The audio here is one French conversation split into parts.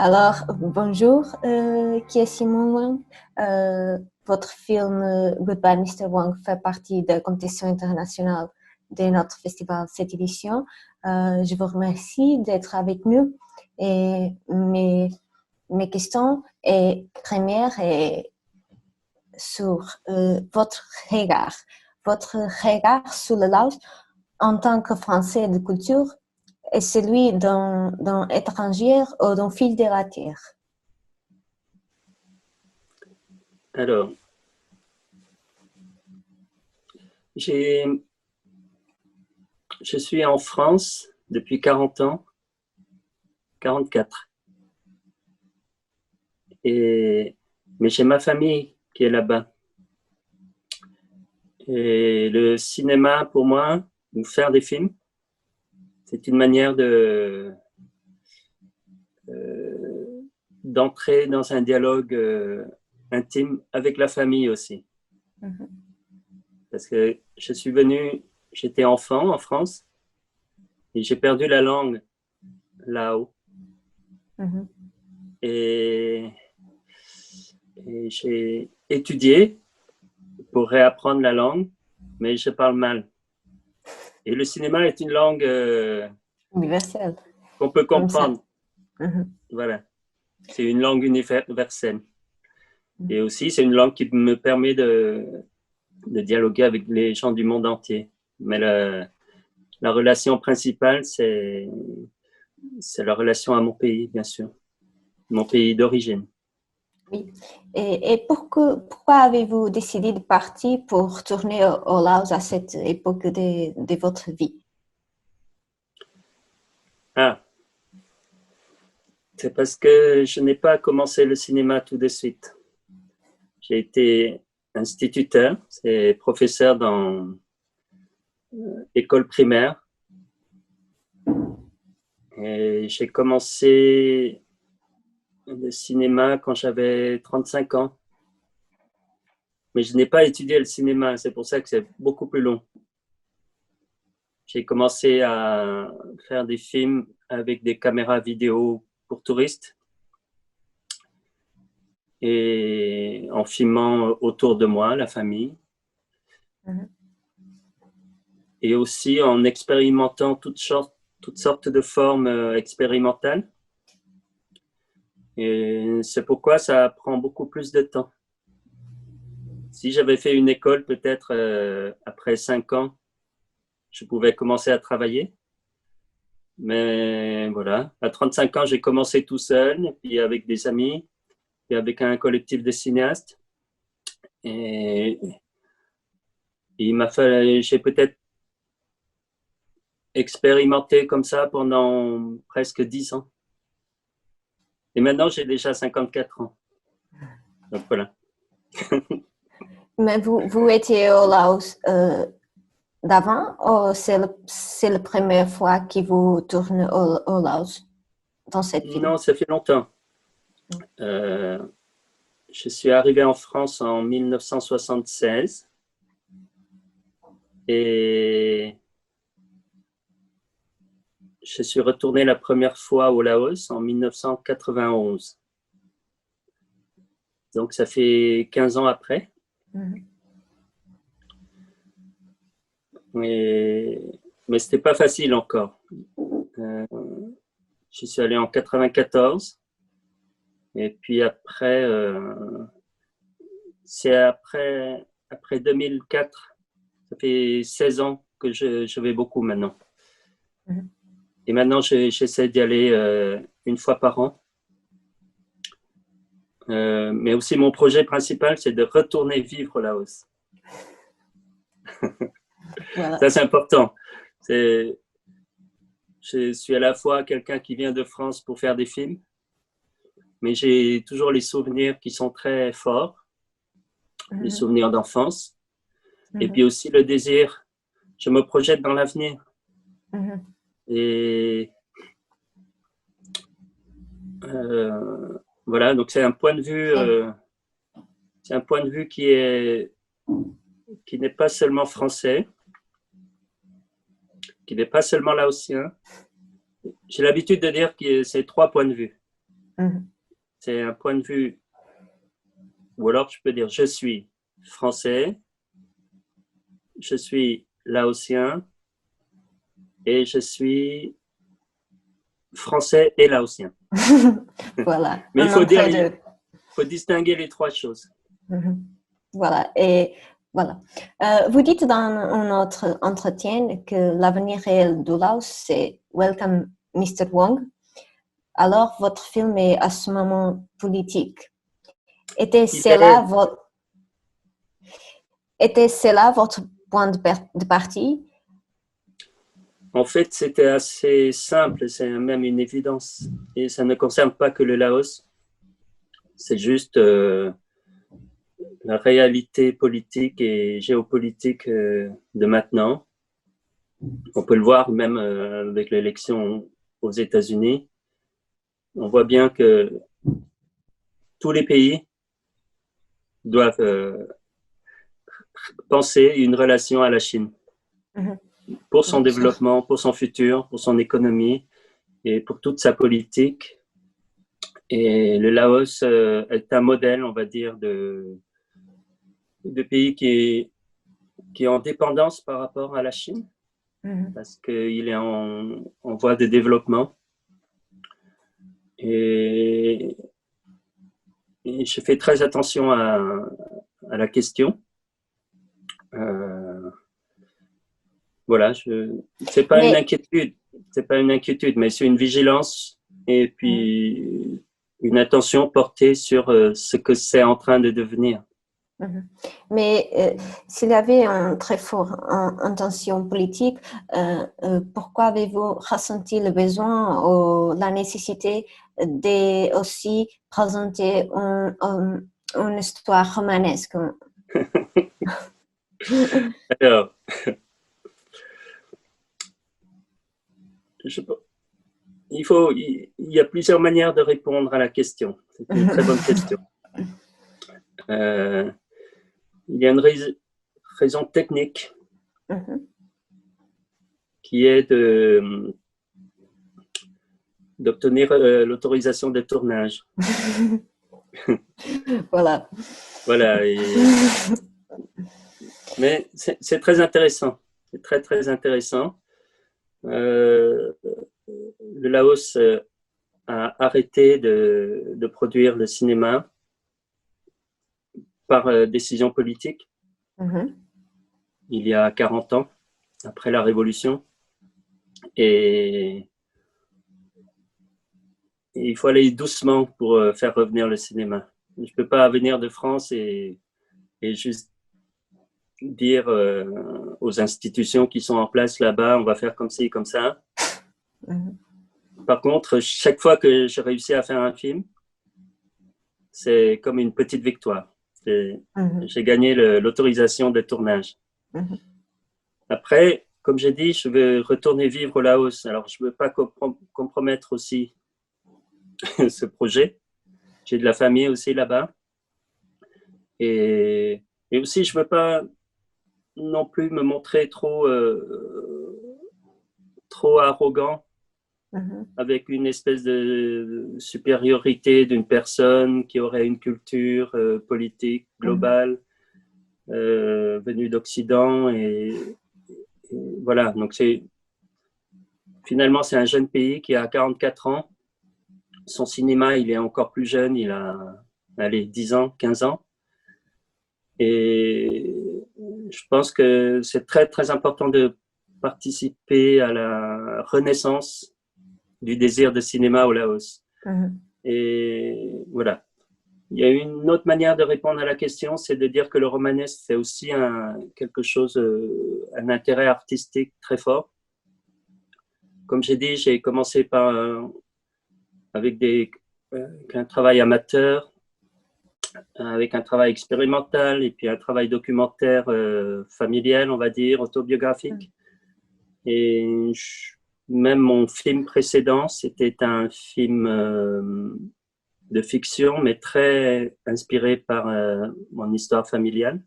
Alors, bonjour, qui est Simon Wang. Votre film Goodbye Mr. Wang fait partie de la compétition internationale de notre festival cette édition. Je vous remercie d'être avec nous et mes questions et première est sur votre regard sur le Laos en tant que Français de culture et celui d'un étranger ou d'un fil de la terre. Alors, je suis en France depuis 40 ans, 44. Mais j'ai ma famille qui est là-bas. Et le cinéma, pour moi, ou faire des films, c'est une manière d'entrer dans un dialogue intime avec la famille aussi. Mm-hmm. Parce que je suis venu, j'étais enfant en France, et j'ai perdu la langue là-haut. Mm-hmm. Et j'ai étudié pour réapprendre la langue, mais je parle mal. Et le cinéma est une langue universelle qu'on peut comprendre. Mm-hmm. Voilà. C'est une langue universelle. Mm-hmm. Et aussi, c'est une langue qui me permet de dialoguer avec les gens du monde entier. Mais la relation principale, c'est la relation à mon pays, bien sûr. Mon pays d'origine. Oui. Et pourquoi avez-vous décidé de partir pour tourner au Laos à cette époque de votre vie? Ah, c'est parce que je n'ai pas commencé le cinéma tout de suite. J'ai été instituteur, c'est professeur dans école primaire. Et j'ai commencé le cinéma quand j'avais 35 ans. Mais je n'ai pas étudié le cinéma, c'est pour ça que c'est beaucoup plus long. J'ai commencé à faire des films avec des caméras vidéo pour touristes et en filmant autour de moi, la famille. Mm-hmm. Et aussi en expérimentant toutes sortes de formes expérimentales. Et c'est pourquoi ça prend beaucoup plus de temps. Si j'avais fait une école, peut-être après 5 ans, je pouvais commencer à travailler. Mais voilà, à 35 ans, j'ai commencé tout seul, puis avec des amis, puis avec un collectif de cinéastes. Et il m'a fallu, j'ai peut-être expérimenté comme ça pendant presque 10 ans. Et maintenant, j'ai déjà 54 ans. Donc voilà. Mais vous étiez au Laos d'avant ou c'est la première fois que vous tournez au Laos dans cette film? Non, ça fait longtemps. Je suis arrivé en France en 1976 et je suis retourné la première fois au Laos en 1991. Donc, ça fait 15 ans après. Mm-hmm. Mais ce n'était pas facile encore. Je suis allé en 94. Et puis après, c'est après 2004. Ça fait 16 ans que je vais beaucoup maintenant. Mm-hmm. Et maintenant, j'essaie d'y aller une fois par an. Mais aussi, mon projet principal, c'est de retourner vivre au Laos. Voilà. Ça, c'est important. Je suis à la fois quelqu'un qui vient de France pour faire des films, mais j'ai toujours les souvenirs qui sont très forts, les souvenirs d'enfance, et puis aussi le désir. Je me projette dans l'avenir. Et voilà, donc c'est un point de vue, qui n'est pas seulement français, qui n'est pas seulement laotien. J'ai l'habitude de dire que c'est 3 points de vue. C'est un point de vue, ou alors tu peux dire je suis français, je suis laotien et je suis français et laotien. Voilà. Mais il faut distinguer les trois choses. Voilà. Et voilà. Vous dites dans notre entretien que l'avenir réel du Laos, c'est Welcome Mr. Wong. Alors, votre film est à ce moment politique. Était-ce là votre point de partie? En fait, c'était assez simple, c'est même une évidence. Et ça ne concerne pas que le Laos. C'est juste la réalité politique et géopolitique de maintenant. On peut le voir même avec l'élection aux États-Unis. On voit bien que tous les pays doivent penser une relation à la Chine pour son développement, pour son futur, pour son économie et pour toute sa politique. Et le Laos est un modèle, on va dire, de pays qui est en dépendance par rapport à la Chine, parce qu'il est en voie de développement. Et je fais très attention à la question. Voilà, c'est pas une inquiétude, mais c'est une vigilance et puis une attention portée sur ce que c'est en train de devenir. Mais s'il y avait une très forte intention politique, pourquoi avez-vous ressenti le besoin ou la nécessité de aussi présenter une histoire romanesque? Alors, il y a plusieurs manières de répondre à la question. C'est une très bonne question. Il y a une raison technique qui est d'obtenir l'autorisation de tournage. Voilà. Voilà. Mais c'est très intéressant. C'est très, très intéressant. Le Laos a arrêté de produire le cinéma par décision politique il y a 40 ans, après la Révolution. Et il faut aller doucement pour faire revenir le cinéma. Je ne peux pas venir de France et juste dire aux institutions qui sont en place là-bas, on va faire comme ci, comme ça. Par contre, chaque fois que j'ai réussi à faire un film, c'est comme une petite victoire. J'ai gagné l'autorisation de tournage. Après, comme j'ai dit, je veux retourner vivre au Laos. Alors, je ne veux pas compromettre aussi ce projet. J'ai de la famille aussi là-bas. Et aussi, je ne veux pas non plus me montrer trop arrogant avec une espèce de supériorité d'une personne qui aurait une culture politique globale venue d'Occident. Et voilà, donc finalement, c'est un jeune pays qui a 44 ans. Son cinéma, il est encore plus jeune, il a 10 ans, 15 ans. Et je pense que c'est très, très important de participer à la renaissance du désir de cinéma au Laos. Et voilà. Il y a une autre manière de répondre à la question, c'est de dire que le romanesque, c'est aussi quelque chose, un intérêt artistique très fort. Comme j'ai dit, j'ai commencé avec un travail amateur, avec un travail expérimental et puis un travail documentaire familial, on va dire, autobiographique. Et même mon film précédent, c'était un film de fiction, mais très inspiré par mon histoire familiale.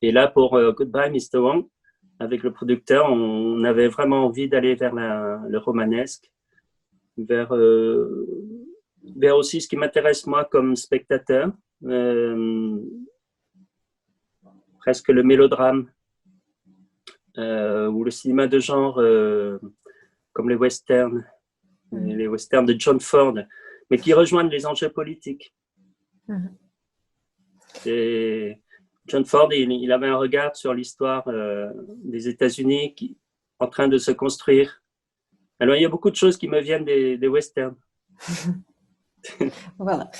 Et là, pour Goodbye, Mr. Wong, avec le producteur, on avait vraiment envie d'aller vers le romanesque, vers vers aussi ce qui m'intéresse moi comme spectateur, presque le mélodrame ou le cinéma de genre comme les westerns de John Ford, mais qui rejoignent les enjeux politiques. Et John Ford, il avait un regard sur l'histoire des États-Unis en train de se construire. Alors, il y a beaucoup de choses qui me viennent des westerns. Voilà.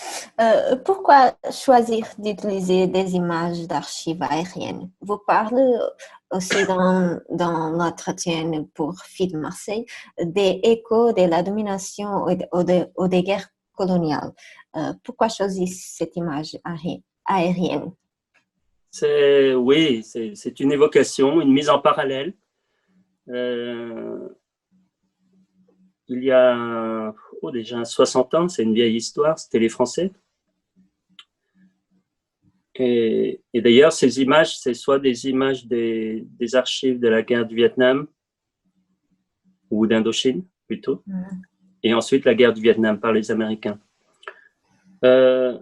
Pourquoi choisir d'utiliser des images d'archives aériennes? Vous parlez aussi dans l'entretien pour FID Marseille des échos de la domination ou des guerres coloniales. Pourquoi choisir cette image aérienne? Oui, c'est une évocation, une mise en parallèle. Il y a déjà 60 ans, c'est une vieille histoire, c'était les Français. Et d'ailleurs, ces images, c'est soit des images des archives de la guerre du Vietnam ou d'Indochine, plutôt, et ensuite la guerre du Vietnam par les Américains. Je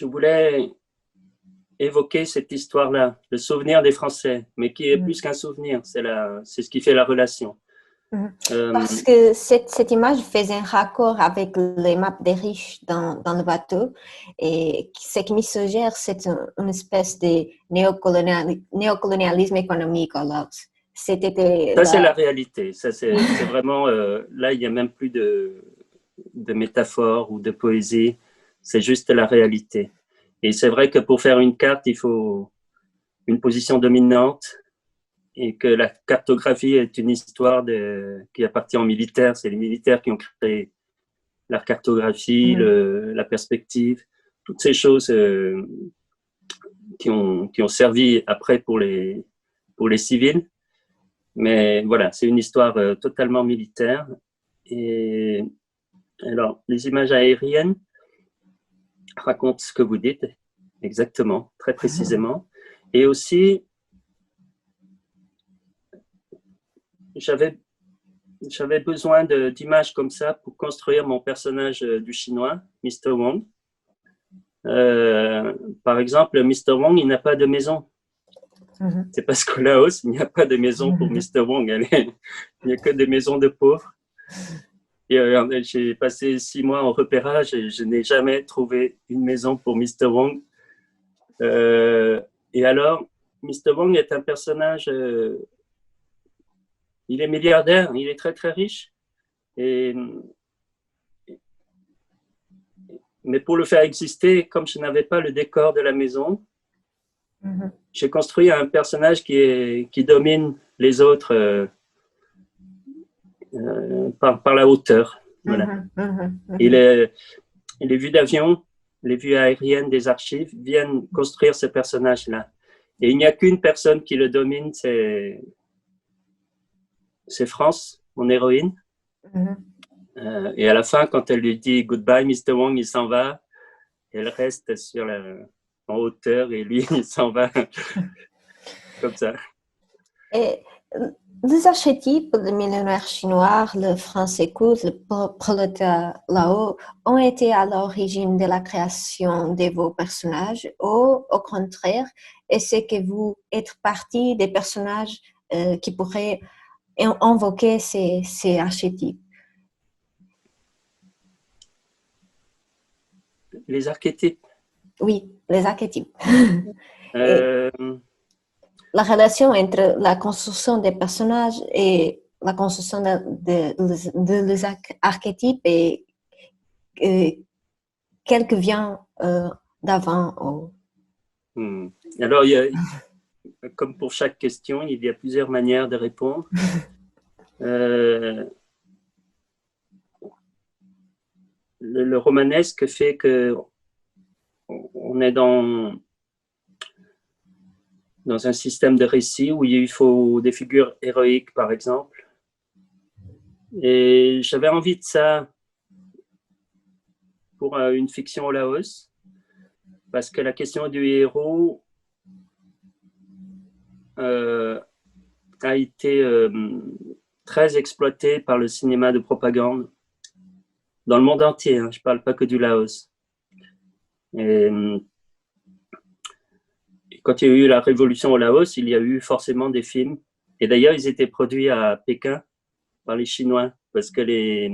voulais évoquer cette histoire-là, le souvenir des Français, mais qui est plus qu'un souvenir, c'est ce qui fait la relation. Parce que cette image faisait un raccord avec les maps des riches dans le bateau, et ce qui me suggère, c'est une espèce de néocolonialisme économique. Alors, ça, c'est la réalité. Ça, c'est vraiment, là, il n'y a même plus de métaphore ou de poésie, c'est juste la réalité. Et c'est vrai que pour faire une carte, il faut une position dominante, et que la cartographie est une histoire qui appartient aux militaires. C'est les militaires qui ont créé la cartographie, la perspective, toutes ces choses qui ont servi après pour les civils. Mais voilà, c'est une histoire totalement militaire. Et alors, les images aériennes racontent ce que vous dites, exactement, très précisément. Et aussi, j'avais besoin d'images comme ça pour construire mon personnage du chinois, Mr. Wong. Par exemple, Mr. Wong, il n'a pas de maison. C'est parce qu'au Laos, il n'y a pas de maison pour Mr. Wong. Il n'y a que des maisons de pauvres. Et j'ai passé 6 mois en repérage et je n'ai jamais trouvé une maison pour Mr. Wong. Et alors, Mr. Wong est un personnage... il est milliardaire, il est très très riche. Mais pour le faire exister, comme je n'avais pas le décor de la maison, j'ai construit un personnage qui domine les autres par la hauteur. Voilà. Et les vues d'avion, les vues aériennes des archives viennent construire ce personnage-là. Et il n'y a qu'une personne qui le domine, c'est France, mon héroïne. Et à la fin, quand elle lui dit « Goodbye, Mr. Wong », il s'en va. Elle reste en hauteur et lui, il s'en va comme ça. Et les archétypes, le millionnaire chinois, le français court, le prolétaire là-haut, ont été à l'origine de la création de vos personnages, ou au contraire, est-ce que vous êtes partie des personnages qui pourraient invoquer ces archétypes? Les archétypes. Oui, les archétypes. La relation entre la construction des personnages et la construction de les archétypes et quel que vient d'avant. Alors, comme pour chaque question, il y a plusieurs manières de répondre. Le romanesque fait que on est dans un système de récit où il faut des figures héroïques, par exemple. Et j'avais envie de ça pour une fiction au Laos, parce que la question du héros a été très exploité par le cinéma de propagande dans le monde entier, hein, je ne parle pas que du Laos. Et quand il y a eu la révolution au Laos, il y a eu forcément des films. Et d'ailleurs, ils étaient produits à Pékin par les Chinois, parce que les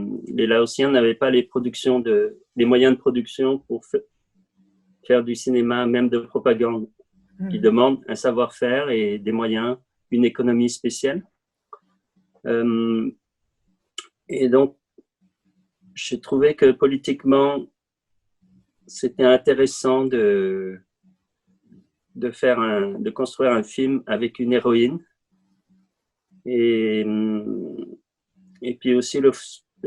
Laotiens n'avaient pas les moyens de production pour faire du cinéma, même de propagande, qui demande un savoir-faire et des moyens, une économie spéciale. Et donc, j'ai trouvé que politiquement, c'était intéressant de construire un film avec une héroïne. Et puis aussi le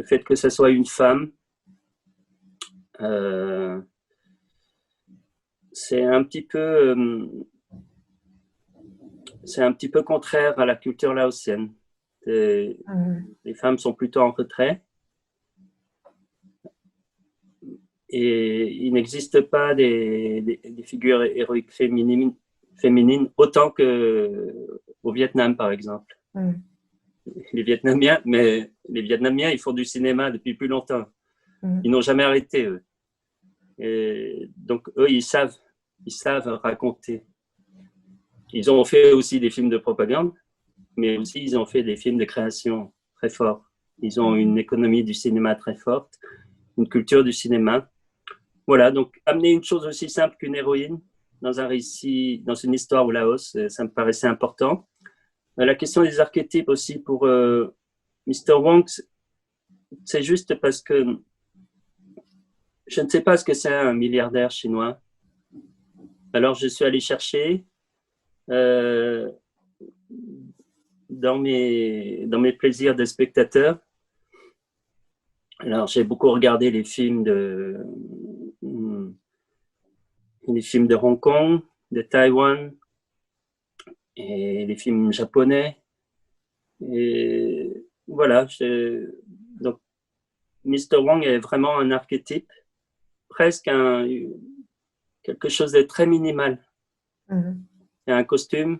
fait que ce soit une femme, c'est un petit peu contraire à la culture laotienne. Les femmes sont plutôt en retrait. Et il n'existe pas des figures héroïques féminines autant qu'au Vietnam, par exemple. Les Vietnamiens, ils font du cinéma depuis plus longtemps. Ils n'ont jamais arrêté, eux. Et donc, eux, ils savent raconter. Ils ont fait aussi des films de propagande, mais aussi ils ont fait des films de création très forts. Ils ont une économie du cinéma très forte, une culture du cinéma. Voilà, donc amener une chose aussi simple qu'une héroïne dans un récit, dans une histoire au Laos, ça me paraissait important. La question des archétypes aussi pour Mr. Wong, c'est juste parce que je ne sais pas ce que c'est un milliardaire chinois. Alors je suis allé chercher dans mes plaisirs de spectateur. Alors j'ai beaucoup regardé les films de Hong Kong, de Taïwan, et les films japonais. Et voilà, donc Mr. Wong est vraiment un archétype, presque quelque chose de très minimal. Et un costume,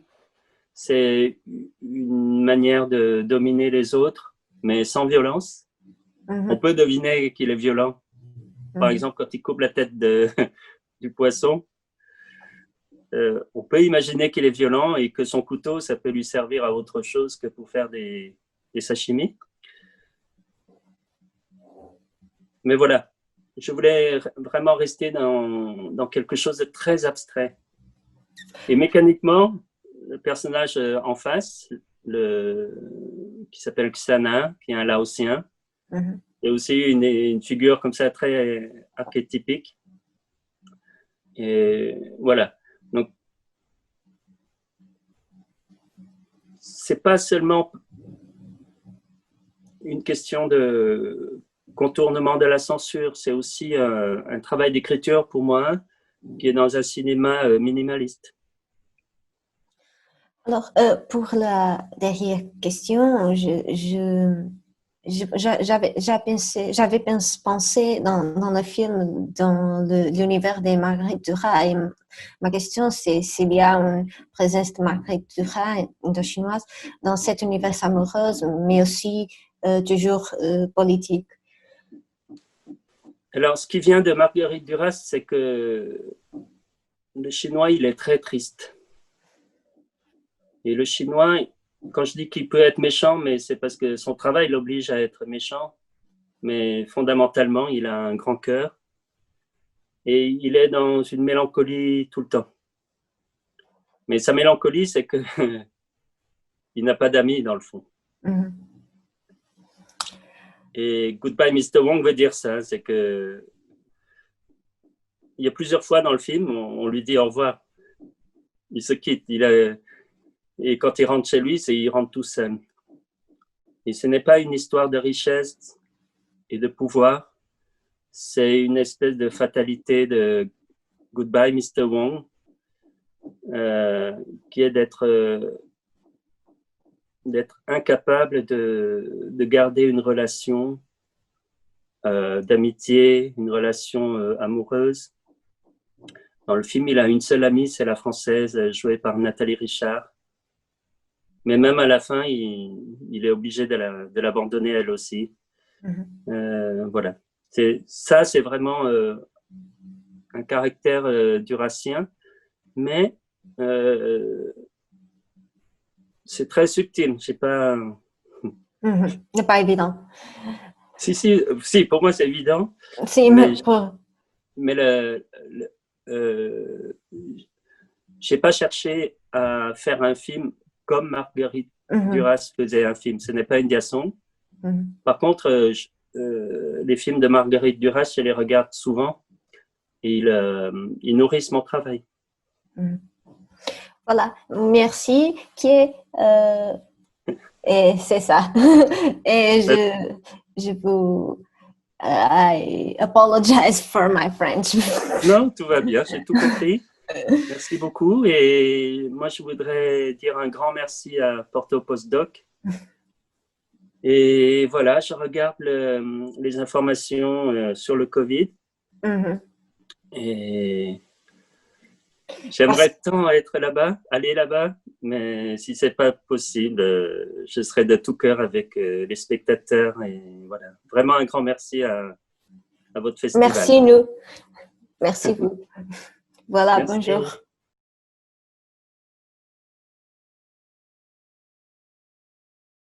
c'est une manière de dominer les autres, mais sans violence. On peut deviner qu'il est violent. Par exemple, quand il coupe la tête du poisson, on peut imaginer qu'il est violent et que son couteau, ça peut lui servir à autre chose que pour faire des sashimi. Mais voilà, je voulais vraiment rester dans quelque chose de très abstrait. Et mécaniquement, le personnage en face, qui s'appelle Xana, qui est un Laotien, est aussi une figure comme ça très archétypique. Et voilà. Donc, c'est pas seulement une question de contournement de la censure, c'est aussi un travail d'écriture pour moi qui est dans un cinéma minimaliste. Alors, pour la dernière question, j'avais pensé dans le film, dans l'univers de Marguerite Duras. Et ma question, c'est s'il y a une présence de Marguerite Duras, indo-chinoise, dans cet univers amoureux, mais aussi toujours politique. Alors, ce qui vient de Marguerite Duras, c'est que le chinois, il est très triste. Et le chinois, quand je dis qu'il peut être méchant, mais c'est parce que son travail l'oblige à être méchant. Mais fondamentalement, il a un grand cœur. Et il est dans une mélancolie tout le temps. Mais sa mélancolie, c'est que il n'a pas d'amis dans le fond. Et Goodbye Mr. Wong veut dire ça, c'est que il y a plusieurs fois dans le film, on lui dit au revoir. Il se quitte. Et quand il rentre chez lui, il rentre tout seul. Et ce n'est pas une histoire de richesse et de pouvoir, c'est une espèce de fatalité de Goodbye Mr. Wong, qui est d'être incapable de garder une relation d'amitié, une relation amoureuse. Dans le film, il a une seule amie, c'est la française, jouée par Nathalie Richard. Mais même à la fin, il est obligé de l'abandonner elle aussi. Voilà. Ça, c'est vraiment un caractère durassien, mais c'est très subtil. Je sais pas. C'est pas évident. Si, pour moi, c'est évident. Si, mais j'ai pas cherché à faire un film comme Marguerite Duras faisait un film. Ce n'est pas une Diasson. Par contre, les films de Marguerite Duras, je les regarde souvent et ils nourrissent mon travail. Voilà, merci. Et c'est ça. Et je vous I apologize for my French. Non, tout va bien, j'ai tout compris. Merci beaucoup. Et moi, je voudrais dire un grand merci à Porto Postdoc. Et voilà, je regarde les informations sur le Covid. Et j'aimerais tant aller là-bas, mais si c'est pas possible, je serai de tout cœur avec les spectateurs. Et voilà, vraiment un grand merci à votre festival. Merci nous. Merci vous. Voilà, merci. bonjour.